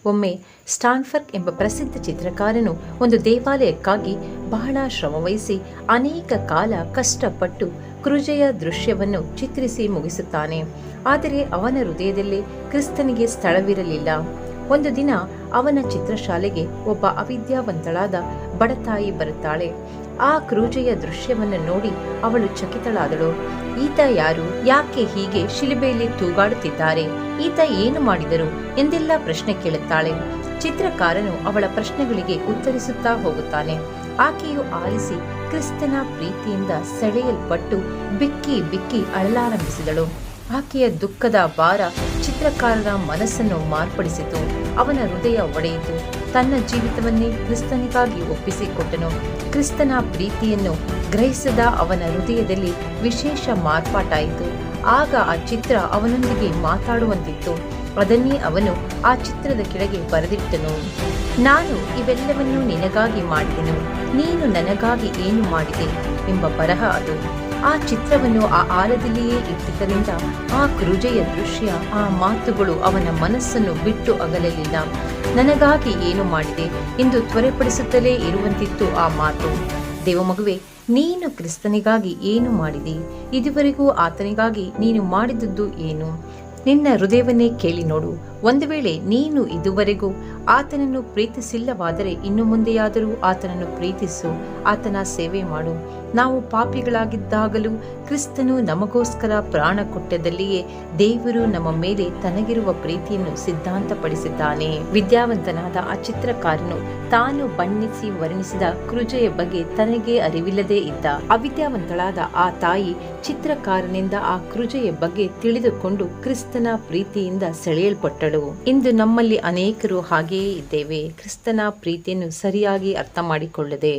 ಒಮ್ಮೆ ಸ್ಟಾನ್ಫರ್ಡ್ ಎಂಬ ಪ್ರಸಿದ್ಧ ಚಿತ್ರಕಾರನು ಒಂದು ದೇವಾಲಯಕ್ಕಾಗಿ ಬಹಳ ಶ್ರಮವಹಿಸಿ ಅನೇಕ ಕಾಲ ಕಷ್ಟಪಟ್ಟು ಕ್ರೂಜೆಯ ದೃಶ್ಯವನ್ನು ಚಿತ್ರಿಸಿ ಮುಗಿಸುತ್ತಾನೆ. ಆದರೆ ಅವನ ಹೃದಯದಲ್ಲಿ ಕ್ರಿಸ್ತನಿಗೆ ಸ್ಥಳವಿರಲಿಲ್ಲ. ಒಂದು ದಿನ ಅವನ ಚಿತ್ರಶಾಲೆಗೆ ಒಬ್ಬ ಅವಿದ್ಯಾವಂತಳಾದ ಬಡತಾಯಿ ಬರುತ್ತಾಳೆ. ಆ ಕ್ರೂಜೆಯ ದೃಶ್ಯವನ್ನು ನೋಡಿ ಅವಳು ಚಕಿತಳಾದಳು. ಈತ ಯಾರು? ಯಾಕೆ ಹೀಗೆ ಶಿಲುಬೆಯಲ್ಲಿ ತೂಗಾಡುತ್ತಿದ್ದಾರೆ? ಈತ ಏನು ಮಾಡಿದರು ಎಂದೆಲ್ಲ ಪ್ರಶ್ನೆ ಕೇಳುತ್ತಾಳೆ. ಚಿತ್ರಕಾರನು ಅವಳ ಪ್ರಶ್ನೆಗಳಿಗೆ ಉತ್ತರಿಸುತ್ತಾ ಹೋಗುತ್ತಾನೆ. ಆಕೆಯು ಆಲಿಸಿ ಕ್ರಿಸ್ತನ ಪ್ರೀತಿಯಿಂದ ಸೆಳೆಯಲ್ಪಟ್ಟು ಬಿಕ್ಕಿ ಬಿಕ್ಕಿ ಅಳಲಾರಂಭಿಸಿದಳು. ಆಕೆಯ ದುಃಖದ ಭಾರ ಚಿತ್ರಕಾರನ ಮನಸ್ಸನ್ನು ಮಾರ್ಪಡಿಸಿತು. ಅವನ ಹೃದಯ ಒಡೆಯಿತು. ತನ್ನ ಜೀವಿತವನ್ನೇ ಕ್ರಿಸ್ತನಿಗಾಗಿ ಒಪ್ಪಿಸಿಕೊಟ್ಟನು. ಕ್ರಿಸ್ತನ ಪ್ರೀತಿಯನ್ನು ಗ್ರಹಿಸದ ಅವನ ಹೃದಯದಲ್ಲಿ ವಿಶೇಷ ಮಾರ್ಪಾಟಾಯಿತು. ಆಗ ಆ ಚಿತ್ರ ಅವನೊಂದಿಗೆ ಮಾತಾಡುವಂತಿತ್ತು. ಅದನ್ನೇ ಅವನು ಆ ಚಿತ್ರದ ಕೆಳಗೆ ಬರೆದಿಟ್ಟನು. ನಾನು ಇವೆಲ್ಲವನ್ನೂ ನಿನಗಾಗಿ ಮಾಡಿದೆನು, ನೀನು ನನಗಾಗಿ ಏನು ಮಾಡಿದೆ ಎಂಬ ಬರಹ ಅದು. ಆ ಚಿತ್ರವನ್ನು ಆ ಆಲದಲ್ಲಿಯೇ ಇಟ್ಟಿದ್ದರಿಂದ ಆ ಕ್ರೂಜೆಯ ದೃಶ್ಯ, ಆ ಮಾತುಗಳು ಅವನ ಮನಸ್ಸನ್ನು ಬಿಟ್ಟು ಅಗಲಲಿಲ್ಲ. ನನಗಾಗಿ ಏನು ಮಾಡಿದೆ ಎಂದು ತ್ವರೆಪಡಿಸುತ್ತಲೇ ಇರುವಂತಿತ್ತು ಆ ಮಾತು. ದೇವಮಗುವೆ, ನೀನು ಕ್ರಿಸ್ತನಿಗಾಗಿ ಏನು ಮಾಡಿದೆ? ಇದುವರೆಗೂ ಆತನಿಗಾಗಿ ನೀನು ಮಾಡಿದದ್ದು ಏನು? ನಿನ್ನ ಹೃದಯವನ್ನೇ ಕೇಳಿ ನೋಡು. ಒಂದು ವೇಳೆ ನೀನು ಇದುವರೆಗೂ ಆತನನ್ನು ಪ್ರೀತಿಸಿಲ್ಲವಾದರೆ ಇನ್ನು ಮುಂದೆಯಾದರೂ ಆತನನ್ನು ಪ್ರೀತಿಸು, ಆತನ ಸೇವೆ ಮಾಡು. ನಾವು ಪಾಪಿಗಳಾಗಿದ್ದಾಗಲೂ ಕ್ರಿಸ್ತನು ನಮಗೋಸ್ಕರ ಪ್ರಾಣ ಕೊಟ್ಟದಲ್ಲಿಯೇ ದೇವರು ನಮ್ಮ ಮೇಲೆ ತನಗಿರುವ ಪ್ರೀತಿಯನ್ನು ಸಿದ್ಧಾಂತಪಡಿಸಿದ್ದಾನೆ. ವಿದ್ಯಾವಂತನಾದ ಆ ಚಿತ್ರಕಾರನು ತಾನು ಬಣ್ಣಿಸಿ ವರ್ಣಿಸಿದ ಕ್ರೂಜೆಯ ಬಗ್ಗೆ ತನಗೆ ಅರಿವಿಲ್ಲದೆ ಇದ್ದ. ಅವಿದ್ಯಾವಂತಳಾದ ಆ ತಾಯಿ ಚಿತ್ರಕಾರನಿಂದ ಆ ಕ್ರೂಜೆಯ ಬಗ್ಗೆ ತಿಳಿದುಕೊಂಡು ಕ್ರಿಸ್ತನ ಪ್ರೀತಿಯಿಂದ ಸೆಳೆಯಲ್ಪಟ್ಟಳು. ಇಂದು ನಮ್ಮಲ್ಲಿ ಅನೇಕರು ಹಾಗೆಯೇ ಇದ್ದೇವೆ, ಕ್ರಿಸ್ತನ ಪ್ರೀತಿಯನ್ನು ಸರಿಯಾಗಿ ಅರ್ಥ ಮಾಡಿಕೊಳ್ಳದೆ.